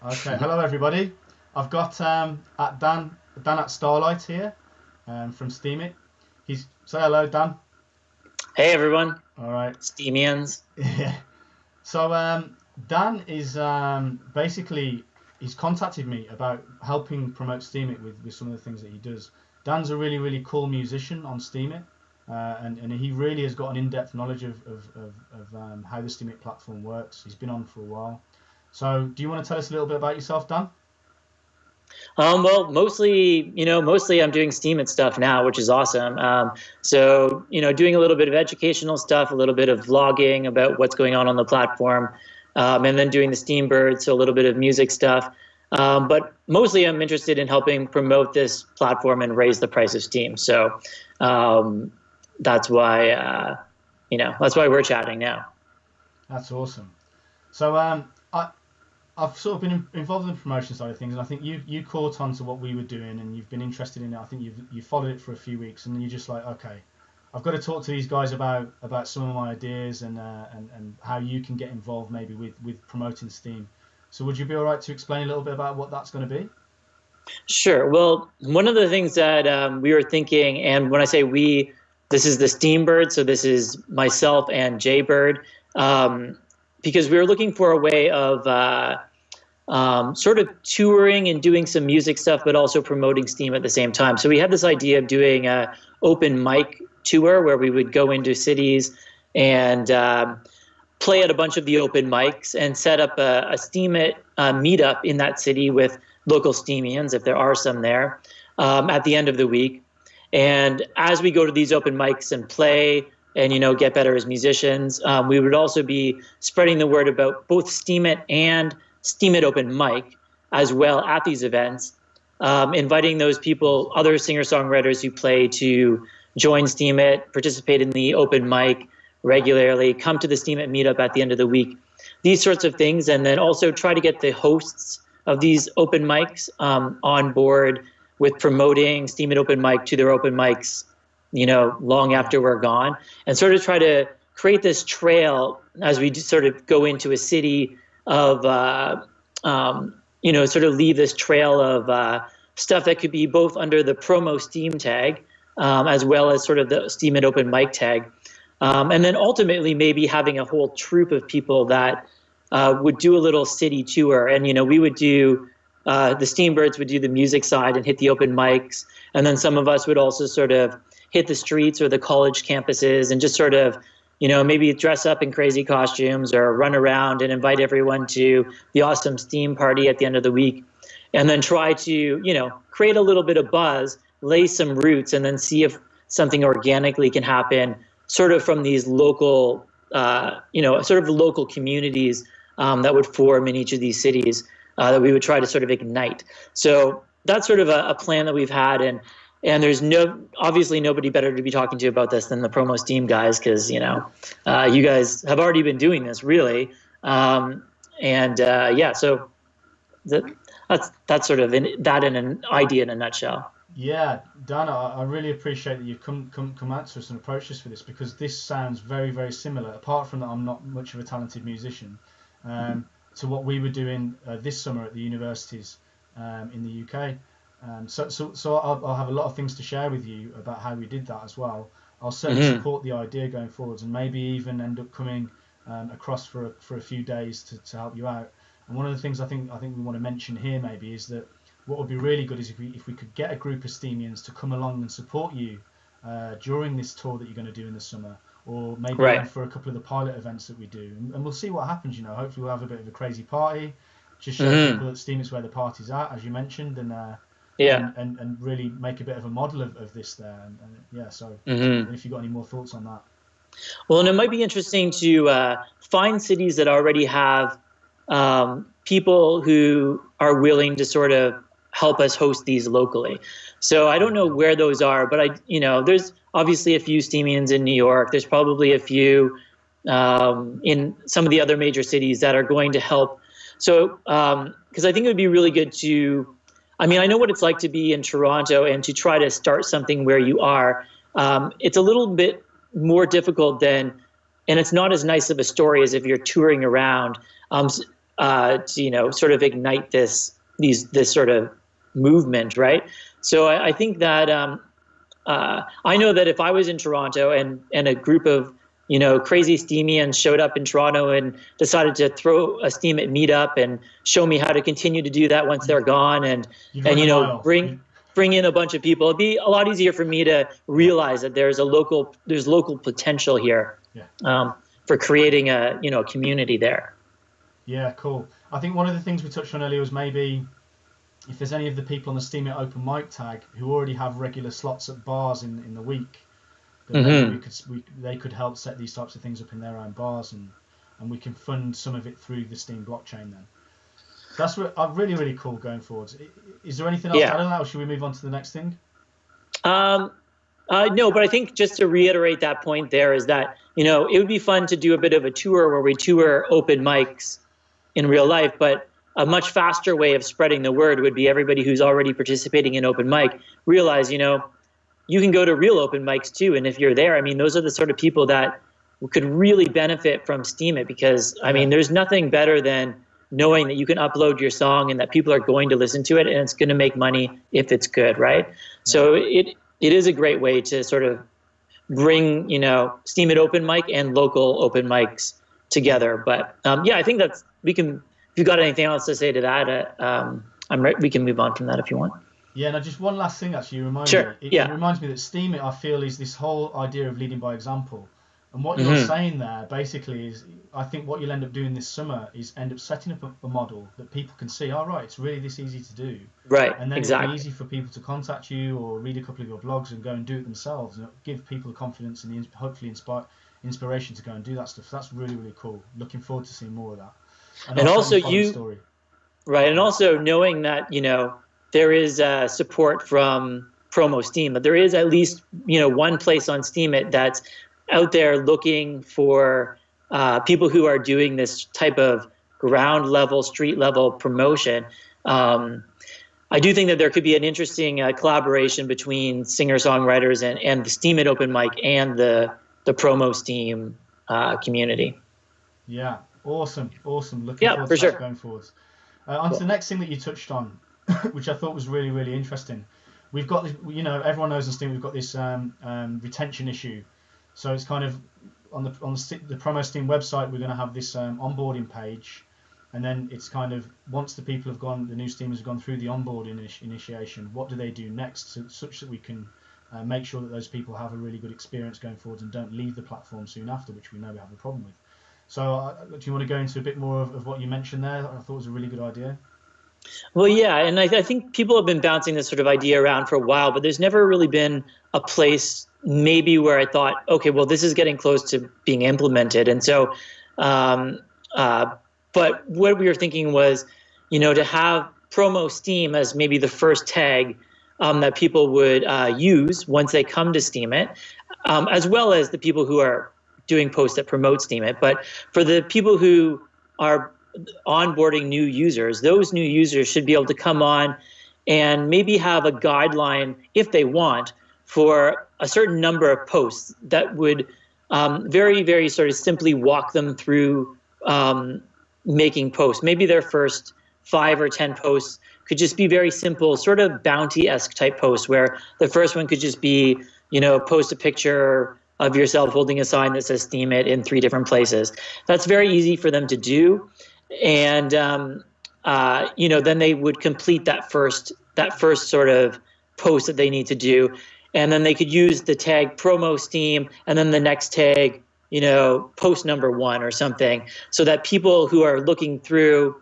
Okay, hello everybody. I've got at Dan at Starlight here from Steemit. He's say hello, Dan. Hey everyone, All right. Steemians. Yeah. So Dan is basically he's contacted me about helping promote Steemit with some of the things that he does. Dan's a really cool musician on Steemit, and he really has got an in-depth knowledge of how the Steemit platform works. He's been on for a while. So do you want to tell us a little bit about yourself, Dan? Well, mostly I'm doing Steemit stuff now, which is awesome. So, doing a little bit of educational stuff, a little bit of vlogging about what's going on the platform, and then doing the Steembird, so a little bit of music stuff. But mostly I'm interested in helping promote this platform and raise the price of Steam. So um, that's why we're chatting now. That's awesome. So I've sort of been involved in the promotion side of things, and I think you caught on to what we were doing, and you've been interested in it. I think you followed it for a few weeks, and then you're just like, okay, I've got to talk to these guys about some of my ideas and how you can get involved maybe with promoting Steam. So would you be all right to explain a little bit about what that's going to be? Sure. Well, one of the things that we were thinking, and when I say we, this is the Steembird, so this is myself and Jaybird, because we were looking for a way of sort of touring and doing some music stuff, but also promoting Steam at the same time. So we had this idea of doing a open mic tour where we would go into cities and play at a bunch of the open mics and set up a Steam meetup in that city with local Steamians, if there are some there, at the end of the week. And as we go to these open mics and play and get better as musicians, we would also be spreading the word about both Steemit and Steemit Open Mic as well at these events, inviting those people, other singer-songwriters who play, to join Steemit, participate in the open mic regularly, come to the Steemit meetup at the end of the week, these sorts of things, and then also try to get the hosts of these open mics on board with promoting Steemit Open Mic to their open mics, long after we're gone, and sort of try to create this trail as we sort of go into a city of, sort of leave this trail of stuff that could be both under the promo-steem tag, as well as sort of the Steemit Open Mic tag. And then ultimately maybe having a whole troupe of people that would do a little city tour. And, we would do, the Steembirds would do the music side and hit the open mics. And then some of us would also sort of hit the streets or the college campuses and just sort of, maybe dress up in crazy costumes or run around and invite everyone to the awesome Steam party at the end of the week. And then try to, create a little bit of buzz, lay some roots, and then see if something organically can happen sort of from these local, sort of local communities that would form in each of these cities that we would try to sort of ignite. So that's sort of a plan that we've had, and there's obviously nobody better to be talking to about this than the promo-steem guys, because you guys have already been doing this really, yeah. So that's sort of that in an idea in a nutshell. Yeah, Dan, I really appreciate that you've come out to us and approached us for this, because this sounds very similar. Apart from that, I'm not much of a talented musician, to what we were doing this summer at the universities in the UK. So I'll have a lot of things to share with you about how we did that as well. I'll certainly support the idea going forwards, and maybe even end up coming across for a few days to help you out. And one of the things I think we want to mention here maybe is that what would be really good is if we could get a group of Steamians to come along and support you during this tour that you're going to do in the summer, or maybe even for a couple of the pilot events that we do, and we'll see what happens. Hopefully we'll have a bit of a crazy party, just show people that Steam is where the party's at, as you mentioned, and really make a bit of a model of this there. And yeah, so if you've got any more thoughts on that. Well, and it might be interesting to find cities that already have people who are willing to sort of help us host these locally. So I don't know where those are, but there's obviously a few Steamians in New York. There's probably a few in some of the other major cities that are going to help. So, because I think it would be really good to, I know what it's like to be in Toronto and to try to start something where you are. It's a little bit more difficult and it's not as nice of a story as if you're touring around. to sort of ignite this sort of movement, right? So I think that I know that if I was in Toronto and a group of crazy Steemians showed up in Toronto and decided to throw a Steemit meetup and show me how to continue to do that once they're gone, and bring in a bunch of people, it'd be a lot easier for me to realize that there's local potential here, for creating a community there. Yeah, cool. I think one of the things we touched on earlier was maybe if there's any of the people on the Steemit open mic tag who already have regular slots at bars in the week, then they could help set these types of things up in their own bars, and we can fund some of it through the Steem blockchain then. So that's really, really cool going forwards. Is there anything else to add on that, or should we move on to the next thing? No, but I think just to reiterate that point there is that, it would be fun to do a bit of a tour where we tour open mics in real life, but a much faster way of spreading the word would be everybody who's already participating in open mic realize, you can go to real open mics too. And if you're there, I mean, those are the sort of people that could really benefit from Steemit, because I mean, there's nothing better than knowing that you can upload your song and that people are going to listen to it and it's going to make money if it's good, right? So it is a great way to sort of bring, Steemit open mic and local open mics together. But I think that's, if you've got anything else to say to that, we can move on from that if you want. Yeah, no, just one last thing actually reminds me. It reminds me that Steemit, I feel, is this whole idea of leading by example. And what you're saying there basically is, I think what you'll end up doing this summer is end up setting up a model that people can see, right, it's really this easy to do. Right, and then exactly. It'll be easy for people to contact you or read a couple of your blogs and go and do it themselves, and give people the confidence and hopefully inspiration to go and do that stuff. So that's really, really cool. Looking forward to seeing more of that. And also and also knowing that, there is support from promo-steem, but there is at least, one place on Steemit that's out there looking for people who are doing this type of ground level, street level promotion. I do think that there could be an interesting collaboration between singer-songwriters and the Steemit open mic and the promo-steem community. Yeah, awesome. Looking forward to that going forwards. On to the next thing that you touched on, which I thought was really, really interesting. We've got this, everyone knows on Steem we've got this retention issue. So it's kind of on the promo-steem website, we're going to have this onboarding page, and then it's kind of once the people have gone, the new Steemers have gone through the onboarding initiation, what do they do next, such that we can make sure that those people have a really good experience going forward and don't leave the platform soon after, which we know we have a problem with. So do you want to go into a bit more of what you mentioned there? I thought it was a really good idea. Well, yeah, and I think people have been bouncing this sort of idea around for a while, but there's never really been a place maybe where I thought, okay, well, this is getting close to being implemented. And so, but what we were thinking was, to have promo-steem as maybe the first tag that people would use once they come to Steemit, as well as the people who are doing posts that promote Steemit. But for the people who are onboarding new users, those new users should be able to come on and maybe have a guideline, if they want, for a certain number of posts that would very, very sort of simply walk them through making posts. Maybe their first 5 or 10 posts could just be very simple, sort of bounty-esque type posts, where the first one could just be, post a picture of yourself holding a sign that says Steemit in 3 different places. That's very easy for them to do. And, then they would complete that first sort of post that they need to do. And then they could use the tag promo-steem and then the next tag, post number 1 or something, so that people who are looking through,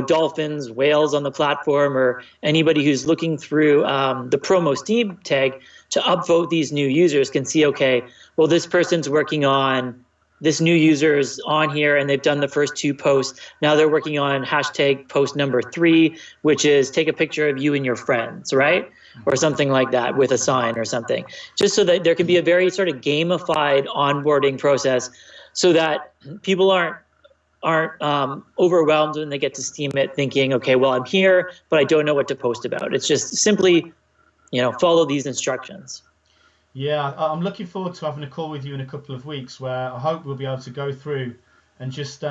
dolphins, whales on the platform, or anybody who's looking through the promo-steem tag to upvote these new users can see, okay, well, this person's working on, this new user's on here and they've done the first 2 posts. Now they're working on hashtag post number 3, which is take a picture of you and your friends, right? Or something like that with a sign or something, just so that there can be a very sort of gamified onboarding process, so that people aren't overwhelmed when they get to Steemit thinking, okay, well, I'm here, but I don't know what to post about. It's just simply, follow these instructions. Yeah, I'm looking forward to having a call with you in a couple of weeks, where I hope we'll be able to go through and just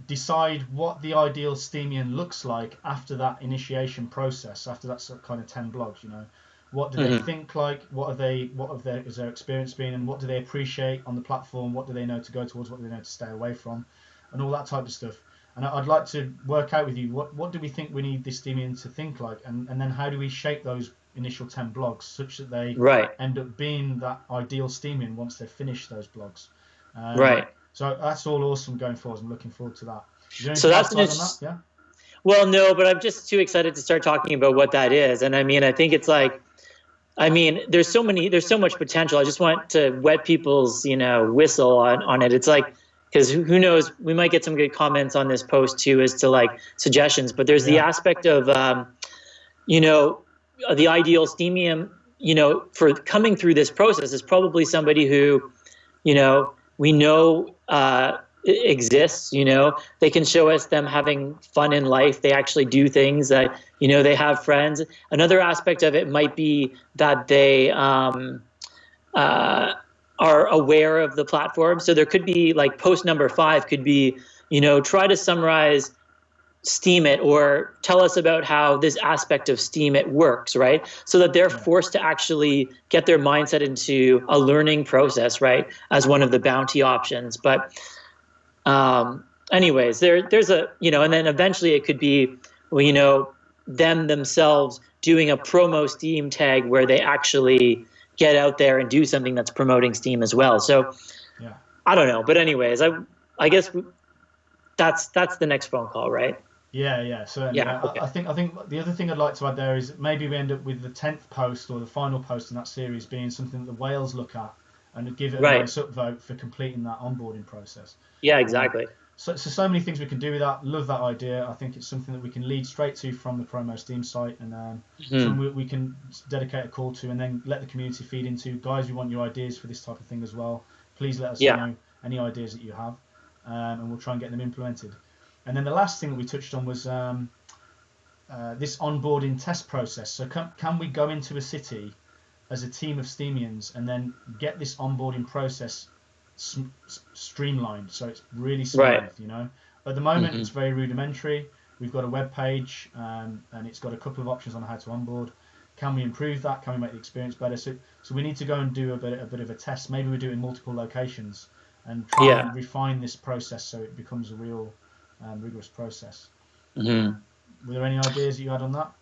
decide what the ideal Steemian looks like after that initiation process, after that sort of kind of 10 blogs, you know. What do they think like? What is their experience been, and what do they appreciate on the platform? What do they know to go towards? What do they know to stay away from? And all that type of stuff. And I'd like to work out with you, what do we think we need this Steemian to think like? And then how do we shape those initial 10 blogs such that they end up being that ideal Steemian once they've finished those blogs? So that's all awesome going forward. I'm looking forward to that. So that's on that? Yeah. Well, no, but I'm just too excited to start talking about what that is. And I mean, I think it's like, I mean, there's so much potential. I just want to wet people's, you know, whistle on it. It's like, because who knows, we might get some good comments on this post too, as to like suggestions. But there's the aspect of, you know, the ideal Steemian, you know, for coming through this process is probably somebody who, you know, we know exists. You know, they can show us them having fun in life. They actually do things that, you know, they have friends. Another aspect of it might be that they are aware of the platform. So there could be like post number 5 could be, you know, try to summarize Steemit or tell us about how this aspect of Steemit works, right? So that they're forced to actually get their mindset into a learning process, right? As one of the bounty options. But anyways, there's a, you know, and then eventually it could be, well, you know, them themselves doing a promo-steem tag where they actually get out there and do something that's promoting Steem as well. So I don't know, but anyways, I guess that's the next phone call, right? Yeah, certainly. Okay. I think the other thing I'd like to add there is maybe we end up with the 10th post or the final post in that series being something that the whales look at and give it a nice upvote for completing that onboarding process. Yeah, exactly. So many things we can do with that. Love that idea. I think it's something that we can lead straight to from the promo-steem site, and something we can dedicate a call to, and then let the community feed into. Guys, we want your ideas for this type of thing as well. Please let us know any ideas that you have, and we'll try and get them implemented. And then the last thing that we touched on was this onboarding test process. So can we go into a city as a team of Steemians and then get this onboarding process streamlined, so it's really smooth, you know? At the moment, it's very rudimentary. We've got a web page, and it's got a couple of options on how to onboard. Can we improve that? Can we make the experience better? So we need to go and do a bit of a test. Maybe we do it in multiple locations and try and refine this process so it becomes a real rigorous process. Were there any ideas that you had on that?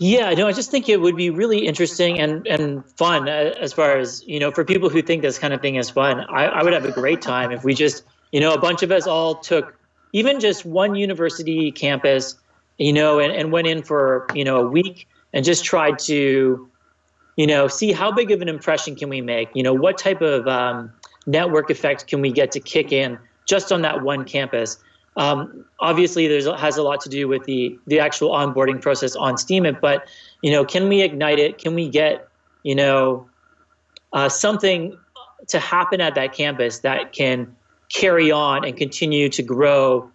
Yeah, no, I just think it would be really interesting and fun as far as, you know, for people who think this kind of thing is fun. I would have a great time if we just, you know, a bunch of us all took even just one university campus, you know, and went in for, you know, a week and just tried to, you know, see how big of an impression can we make? You know, what type of network effect can we get to kick in just on that one campus? Obviously, has a lot to do with the actual onboarding process on Steemit, but, you know, can we ignite it? Can we get, you know, something to happen at that campus that can carry on and continue to grow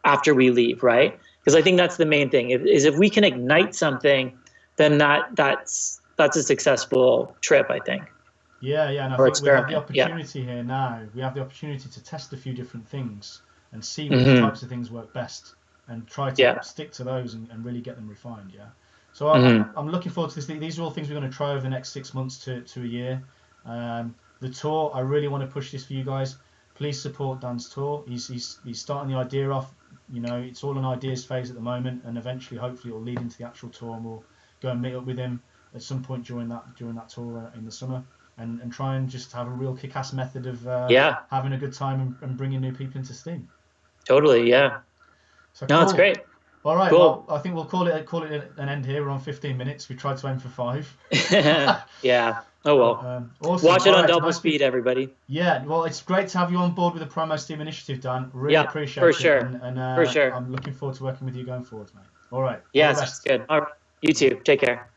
after we leave, right? Because I think that's the main thing. Is if we can ignite something, then that's a successful trip, I think. Yeah, and I think we have the opportunity here now. We have the opportunity to test a few different things and see which types of things work best and try to stick to those and really get them refined, So I'm looking forward to this. These are all things we're going to try over the next 6 months to a year. The tour, I really want to push this for you guys. Please support Dan's tour. He's starting the idea off. You know, it's all an ideas phase at the moment, and eventually, hopefully, it will lead into the actual tour, and we'll go and meet up with him at some point during that tour in the summer. And try and just have a real kick-ass method of having a good time and bringing new people into Steem. Totally, yeah. So no, it's great. All right, well, I think we'll call it an end here. We're on 15 minutes. We tried to aim for 5. Yeah. Oh well. Awesome. Watch it on double speed, everybody. Yeah. Well, it's great to have you on board with the Promo-steem initiative, Dan. Really appreciate it. Sure. And for sure. I'm looking forward to working with you going forward, mate. All right. Yeah, it's good. All right. You too. Take care.